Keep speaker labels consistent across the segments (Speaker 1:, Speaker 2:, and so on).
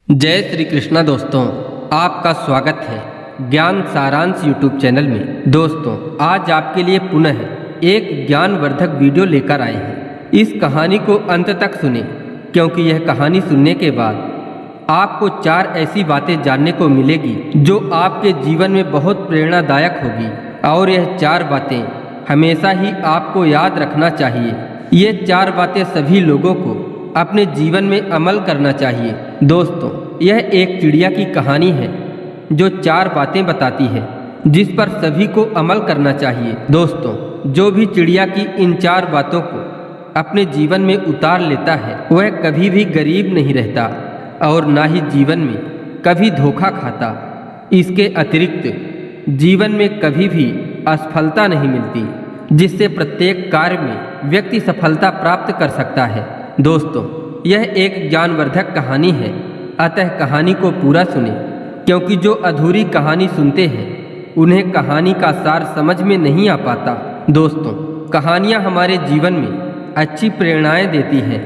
Speaker 1: जय श्री कृष्णा दोस्तों, आपका स्वागत है ज्ञान सारांश यूट्यूब चैनल में। दोस्तों, आज आपके लिए पुनः एक ज्ञानवर्धक वीडियो लेकर आए हैं। इस कहानी को अंत तक सुने, क्योंकि यह कहानी सुनने के बाद आपको 4 ऐसी बातें जानने को मिलेगी जो आपके जीवन में बहुत प्रेरणादायक होगी। और यह 4 बातें हमेशा ही आपको याद रखना चाहिए। ये 4 बातें सभी लोगों को अपने जीवन में अमल करना चाहिए। दोस्तों, यह एक चिड़िया की कहानी है जो 4 बातें बताती है जिस पर सभी को अमल करना चाहिए। दोस्तों, जो भी चिड़िया की इन 4 बातों को अपने जीवन में उतार लेता है वह कभी भी गरीब नहीं रहता और ना ही जीवन में कभी धोखा खाता। इसके अतिरिक्त जीवन में कभी भी असफलता नहीं मिलती, जिससे प्रत्येक कार्य में व्यक्ति सफलता प्राप्त कर सकता है। दोस्तों, यह एक ज्ञानवर्धक कहानी है, अतः कहानी को पूरा सुने, क्योंकि जो अधूरी कहानी सुनते हैं उन्हें कहानी का सार समझ में नहीं आ पाता। दोस्तों, कहानियाँ हमारे जीवन में अच्छी प्रेरणाएं देती हैं,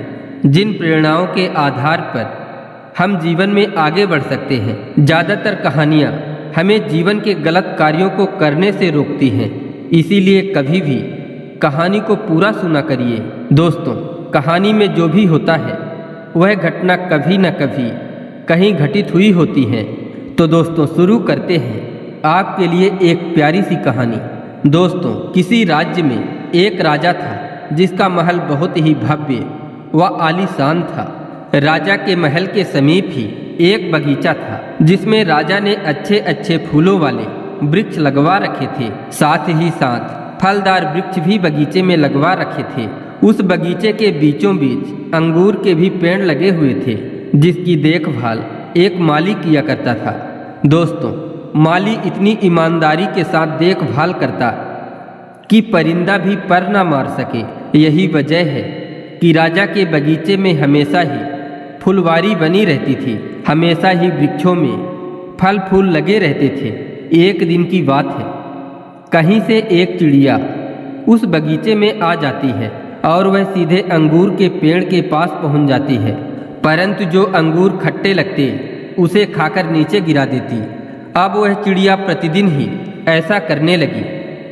Speaker 1: जिन प्रेरणाओं के आधार पर हम जीवन में आगे बढ़ सकते हैं। ज़्यादातर कहानियाँ हमें जीवन के गलत कार्यों को करने से रोकती हैं, इसीलिए कभी भी कहानी को पूरा सुना करिए। दोस्तों, कहानी में जो भी होता है वह घटना कभी न कभी कहीं घटित हुई होती है। तो दोस्तों, शुरू करते हैं आपके लिए एक प्यारी सी कहानी। दोस्तों, किसी राज्य में एक राजा था जिसका महल बहुत ही भव्य व आलीशान था। राजा के महल के समीप ही एक बगीचा था जिसमें राजा ने अच्छे अच्छे फूलों वाले वृक्ष लगवा रखे थे। साथ ही साथ फलदार वृक्ष भी बगीचे में लगवा रखे थे। उस बगीचे के बीचों बीच अंगूर के भी पेड़ लगे हुए थे, जिसकी देखभाल एक माली किया करता था। दोस्तों, माली इतनी ईमानदारी के साथ देखभाल करता कि परिंदा भी पर न मार सके। यही वजह है कि राजा के बगीचे में हमेशा ही फुलवारी बनी रहती थी। हमेशा ही वृक्षों में फल फूल लगे रहते थे। एक दिन की बात है, कहीं से एक चिड़िया उस बगीचे में आ जाती है और वह सीधे अंगूर के पेड़ के पास पहुंच जाती है, परंतु जो अंगूर खट्टे लगते उसे खाकर नीचे गिरा देती। अब वह चिड़िया प्रतिदिन ही ऐसा करने लगी।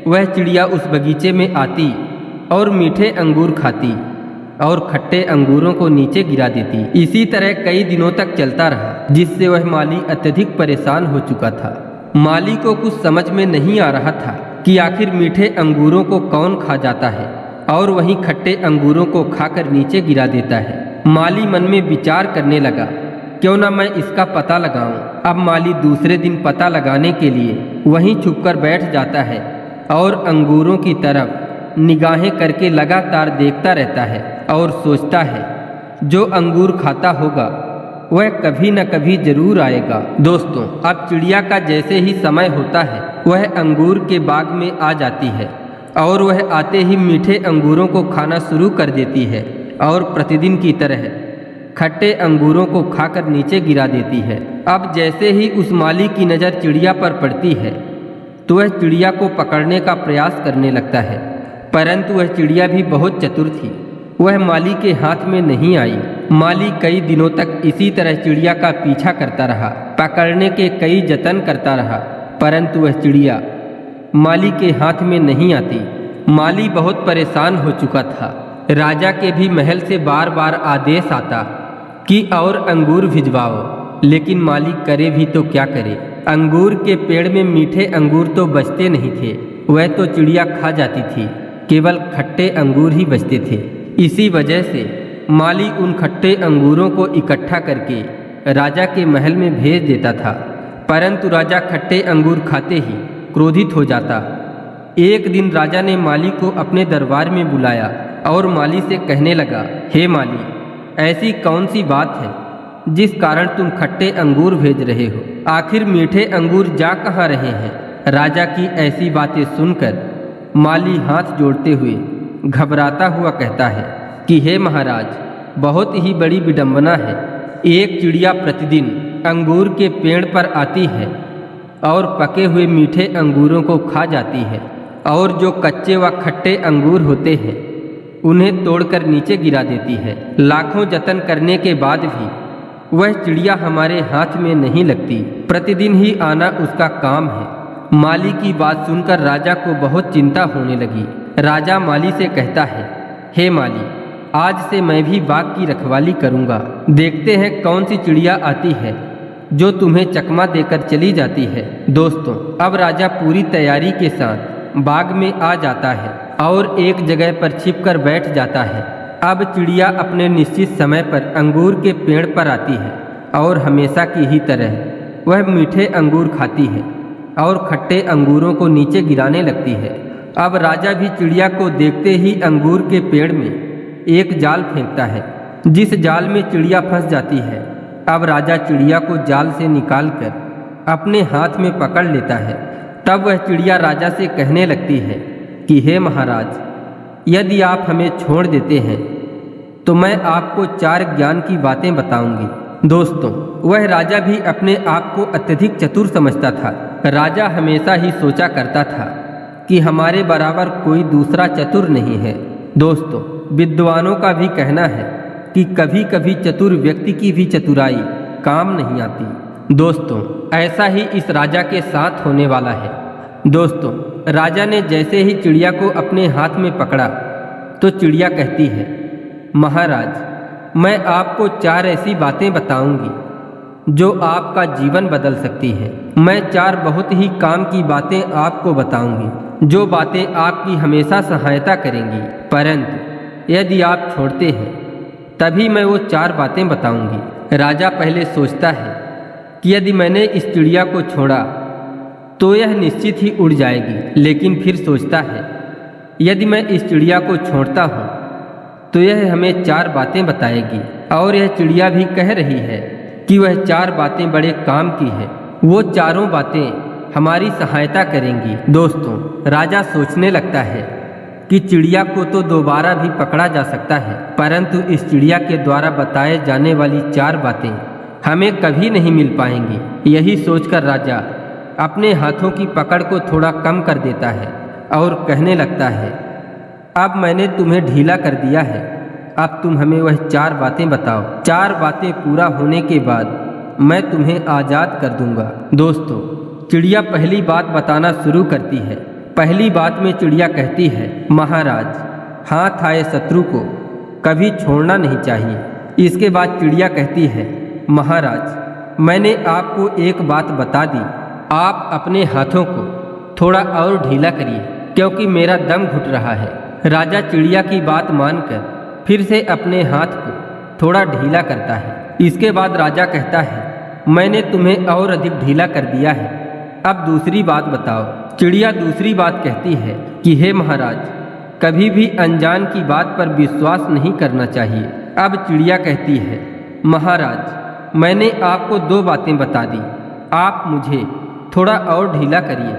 Speaker 1: वह चिड़िया उस बगीचे में आती और मीठे अंगूर खाती और खट्टे अंगूरों को नीचे गिरा देती। इसी तरह कई दिनों तक चलता रहा, जिससे वह माली अत्यधिक परेशान हो चुका था। माली को कुछ समझ में नहीं आ रहा था कि आखिर मीठे अंगूरों को कौन खा जाता है और वहीं खट्टे अंगूरों को खाकर नीचे गिरा देता है। माली मन में विचार करने लगा, क्यों ना मैं इसका पता लगाऊं। अब माली दूसरे दिन पता लगाने के लिए वहीं छुपकर बैठ जाता है और अंगूरों की तरफ निगाहें करके लगातार देखता रहता है और सोचता है जो अंगूर खाता होगा वह कभी न कभी जरूर आएगा। दोस्तों, अब चिड़िया का जैसे ही समय होता है वह अंगूर के बाग में आ जाती है और वह आते ही मीठे अंगूरों को खाना शुरू कर देती है और प्रतिदिन की तरह खट्टे अंगूरों को खाकर नीचे गिरा देती है। अब जैसे ही उस माली की नज़र चिड़िया पर पड़ती है तो वह चिड़िया को पकड़ने का प्रयास करने लगता है, परंतु वह चिड़िया भी बहुत चतुर थी। वह माली के हाथ में नहीं आई। माली कई दिनों तक इसी तरह चिड़िया का पीछा करता रहा, पकड़ने के कई जतन करता रहा, परंतु वह चिड़िया माली के हाथ में नहीं आती। माली बहुत परेशान हो चुका था। राजा के भी महल से बार बार आदेश आता कि और अंगूर भिजवाओ, लेकिन माली करे भी तो क्या करे। अंगूर के पेड़ में मीठे अंगूर तो बचते नहीं थे, वह तो चिड़िया खा जाती थी, केवल खट्टे अंगूर ही बचते थे। इसी वजह से माली उन खट्टे अंगूरों को इकट्ठा करके राजा के महल में भेज देता था, परंतु राजा खट्टे अंगूर खाते ही क्रोधित हो जाता। एक दिन राजा ने माली को अपने दरबार में बुलाया और माली से कहने लगा, हे माली, ऐसी कौन सी बात है जिस कारण तुम खट्टे अंगूर भेज रहे हो? आखिर मीठे अंगूर जा कहाँ रहे हैं? राजा की ऐसी बातें सुनकर माली हाथ जोड़ते हुए घबराता हुआ कहता है कि हे महाराज, बहुत ही बड़ी विडंबना है। एक चिड़िया प्रतिदिन अंगूर के पेड़ पर आती है और पके हुए मीठे अंगूरों को खा जाती है, और जो कच्चे व खट्टे अंगूर होते हैं उन्हें तोड़कर नीचे गिरा देती है। लाखों जतन करने के बाद भी वह चिड़िया हमारे हाथ में नहीं लगती, प्रतिदिन ही आना उसका काम है। माली की बात सुनकर राजा को बहुत चिंता होने लगी। राजा माली से कहता है, हे माली, आज से मैं भी बाग की रखवाली करूँगा। देखते हैं कौन सी चिड़िया आती है जो तुम्हें चकमा देकर चली जाती है। दोस्तों, अब राजा पूरी तैयारी के साथ बाग में आ जाता है और एक जगह पर छिपकर बैठ जाता है। अब चिड़िया अपने निश्चित समय पर अंगूर के पेड़ पर आती है और हमेशा की ही तरह वह मीठे अंगूर खाती है और खट्टे अंगूरों को नीचे गिराने लगती है। अब राजा भी चिड़िया को देखते ही अंगूर के पेड़ में एक जाल फेंकता है, जिस जाल में चिड़िया फंस जाती है। अब राजा चिड़िया को जाल से निकालकर अपने हाथ में पकड़ लेता है। तब वह चिड़िया राजा से कहने लगती है कि हे महाराज, यदि आप हमें छोड़ देते हैं तो मैं आपको 4 ज्ञान की बातें बताऊंगी। दोस्तों, वह राजा भी अपने आप को अत्यधिक चतुर समझता था। राजा हमेशा ही सोचा करता था कि हमारे बराबर कोई दूसरा चतुर नहीं है। दोस्तों, विद्वानों का भी कहना है कि कभी कभी चतुर व्यक्ति की भी चतुराई काम नहीं आती। दोस्तों, ऐसा ही इस राजा के साथ होने वाला है। दोस्तों, राजा ने जैसे ही चिड़िया को अपने हाथ में पकड़ा तो चिड़िया कहती है, महाराज, मैं आपको 4 ऐसी बातें बताऊंगी जो आपका जीवन बदल सकती हैं। मैं 4 बहुत ही काम की बातें आपको बताऊंगी जो बातें आपकी हमेशा सहायता करेंगी, परंतु यदि आप छोड़ते हैं तभी मैं वो 4 बातें बताऊंगी। राजा पहले सोचता है कि यदि मैंने इस चिड़िया को छोड़ा तो यह निश्चित ही उड़ जाएगी, लेकिन फिर सोचता है यदि मैं इस चिड़िया को छोड़ता हूँ तो यह हमें 4 बातें बताएगी और यह चिड़िया भी कह रही है कि वह 4 बातें बड़े काम की है, वो चारों बातें हमारी सहायता करेंगी। दोस्तों, राजा सोचने लगता है कि चिड़िया को तो दोबारा भी पकड़ा जा सकता है, परंतु इस चिड़िया के द्वारा बताए जाने वाली 4 बातें हमें कभी नहीं मिल पाएंगी। यही सोचकर राजा अपने हाथों की पकड़ को थोड़ा कम कर देता है और कहने लगता है, अब मैंने तुम्हें ढीला कर दिया है, अब तुम हमें वह 4 बातें बताओ। 4 बातें पूरा होने के बाद मैं तुम्हें आज़ाद कर दूंगा। दोस्तों, चिड़िया पहली बात बताना शुरू करती है। पहली बात में चिड़िया कहती है, महाराज, हाथ आए शत्रु को कभी छोड़ना नहीं चाहिए। इसके बाद चिड़िया कहती है, महाराज, मैंने आपको एक बात बता दी, आप अपने हाथों को थोड़ा और ढीला करिए क्योंकि मेरा दम घुट रहा है। राजा चिड़िया की बात मानकर फिर से अपने हाथ को थोड़ा ढीला करता है। इसके बाद राजा कहता है, मैंने तुम्हें और अधिक ढीला कर दिया है, अब दूसरी बात बताओ। चिड़िया दूसरी बात कहती है कि हे महाराज, कभी भी अनजान की बात पर विश्वास नहीं करना चाहिए। अब चिड़िया कहती है, महाराज, मैंने आपको 2 बातें बता दी, आप मुझे थोड़ा और ढीला करिए,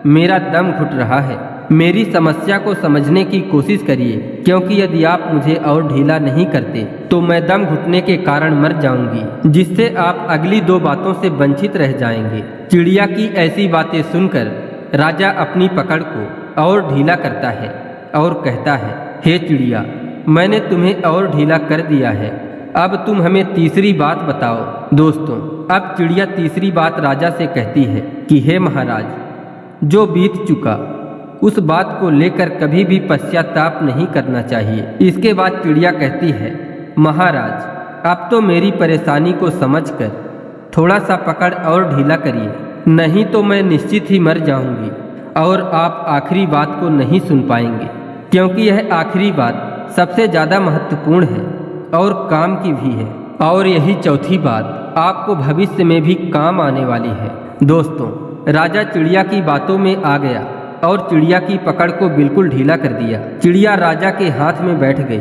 Speaker 1: मेरा दम घुट रहा है। मेरी समस्या को समझने की कोशिश करिए, क्योंकि यदि आप मुझे और ढीला नहीं करते तो मैं दम घुटने के कारण मर जाऊंगी, जिससे आप अगली 2 बातों से वंचित रह जाएंगे। चिड़िया की ऐसी बातें सुनकर राजा अपनी पकड़ को और ढीला करता है और कहता है, हे चिड़िया, मैंने तुम्हें और ढीला कर दिया है, अब तुम हमें तीसरी बात बताओ। दोस्तों, अब चिड़िया तीसरी बात राजा से कहती है कि हे महाराज, जो बीत चुका उस बात को लेकर कभी भी पश्चाताप नहीं करना चाहिए। इसके बाद चिड़िया कहती है, महाराज, अब तो मेरी परेशानी को समझकर थोड़ा सा पकड़ और ढीला करिए, नहीं तो मैं निश्चित ही मर जाऊंगी और आप आखिरी बात को नहीं सुन पाएंगे, क्योंकि यह आखिरी बात सबसे ज़्यादा महत्वपूर्ण है और काम की भी है, और यही चौथी बात आपको भविष्य में भी काम आने वाली है। दोस्तों, राजा चिड़िया की बातों में आ गया और चिड़िया की पकड़ को बिल्कुल ढीला कर दिया। चिड़िया राजा के हाथ में बैठ गई।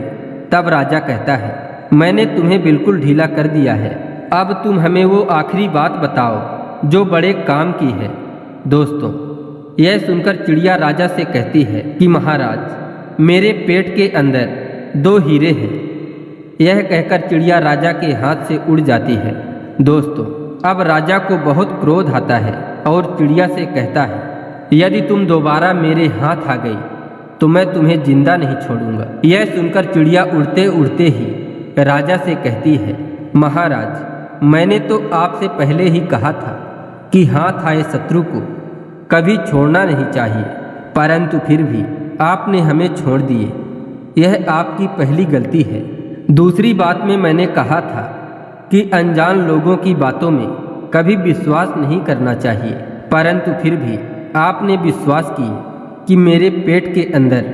Speaker 1: तब राजा कहता है, मैंने तुम्हें बिल्कुल ढीला कर दिया है, अब तुम हमें वो आखिरी बात बताओ जो बड़े काम की है। दोस्तों, यह सुनकर चिड़िया राजा से कहती है कि महाराज, मेरे पेट के अंदर 2 हीरे हैं। यह कहकर चिड़िया राजा के हाथ से उड़ जाती है। दोस्तों, अब राजा को बहुत क्रोध आता है और चिड़िया से कहता है, यदि तुम दोबारा मेरे हाथ आ गई तो मैं तुम्हें जिंदा नहीं छोड़ूंगा। यह सुनकर चिड़िया उड़ते उड़ते ही राजा से कहती है, महाराज, मैंने तो आपसे पहले ही कहा था कि हाथ आए शत्रु को कभी छोड़ना नहीं चाहिए, परंतु फिर भी आपने हमें छोड़ दिए। यह आपकी पहली गलती है। दूसरी बात में मैंने कहा था कि अनजान लोगों की बातों में कभी विश्वास नहीं करना चाहिए, परंतु फिर भी आपने विश्वास किए कि मेरे पेट के अंदर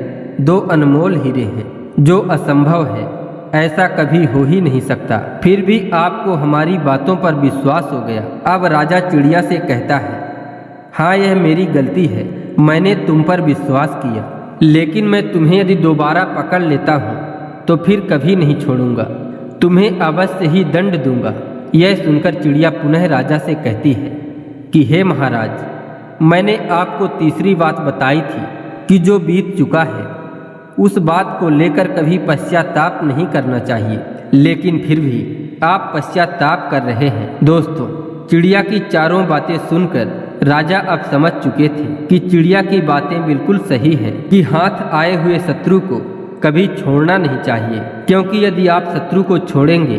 Speaker 1: 2 अनमोल हीरे हैं, जो असंभव है, ऐसा कभी हो ही नहीं सकता। फिर भी आपको हमारी बातों पर विश्वास हो गया। अब राजा चिड़िया से कहता है, हाँ यह मेरी गलती है, मैंने तुम पर विश्वास किया, लेकिन मैं तुम्हें यदि दोबारा पकड़ लेता हूँ तो फिर कभी नहीं छोड़ूंगा, तुम्हें अवश्य ही दंड दूंगा। यह सुनकर चिड़िया पुनः राजा से कहती है कि हे महाराज, मैंने आपको तीसरी बात बताई थी कि जो बीत चुका है उस बात को लेकर कभी पश्चाताप नहीं करना चाहिए, लेकिन फिर भी आप पश्चाताप कर रहे हैं। दोस्तों, चिड़िया की चारों बातें सुनकर राजा अब समझ चुके थे कि चिड़िया की बातें बिल्कुल सही हैं कि हाथ आए हुए शत्रु को कभी छोड़ना नहीं चाहिए, क्योंकि यदि आप शत्रु को छोड़ेंगे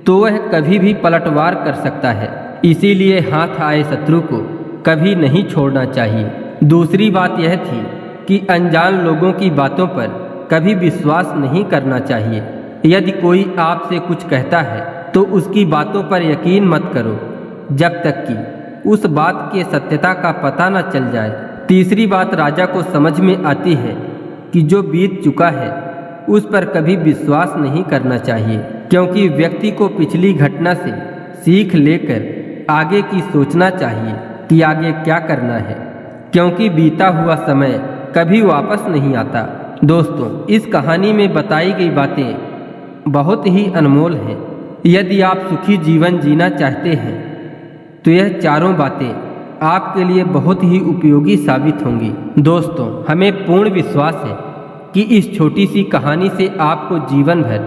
Speaker 1: तो वह कभी भी पलटवार कर सकता है। इसीलिए हाथ आए शत्रु को कभी नहीं छोड़ना चाहिए। दूसरी बात यह थी कि अनजान लोगों की बातों पर कभी विश्वास नहीं करना चाहिए। यदि कोई आपसे कुछ कहता है तो उसकी बातों पर यकीन मत करो जब तक कि उस बात की सत्यता का पता न चल जाए। तीसरी बात राजा को समझ में आती है कि जो बीत चुका है उस पर कभी विश्वास नहीं करना चाहिए, क्योंकि व्यक्ति को पिछली घटना से सीख लेकर आगे की सोचना चाहिए कि आगे क्या करना है, क्योंकि बीता हुआ समय कभी वापस नहीं आता। दोस्तों, इस कहानी में बताई गई बातें बहुत ही अनमोल हैं। यदि आप सुखी जीवन जीना चाहते हैं तो यह चारों बातें आपके लिए बहुत ही उपयोगी साबित होंगी। दोस्तों, हमें पूर्ण विश्वास है कि इस छोटी सी कहानी से आपको जीवन भर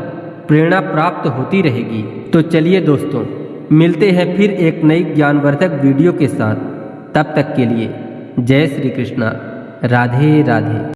Speaker 1: प्रेरणा प्राप्त होती रहेगी। तो चलिए दोस्तों, मिलते हैं फिर एक नई ज्ञानवर्धक वीडियो के साथ। तब तक के लिए जय श्री कृष्णा, राधे राधे।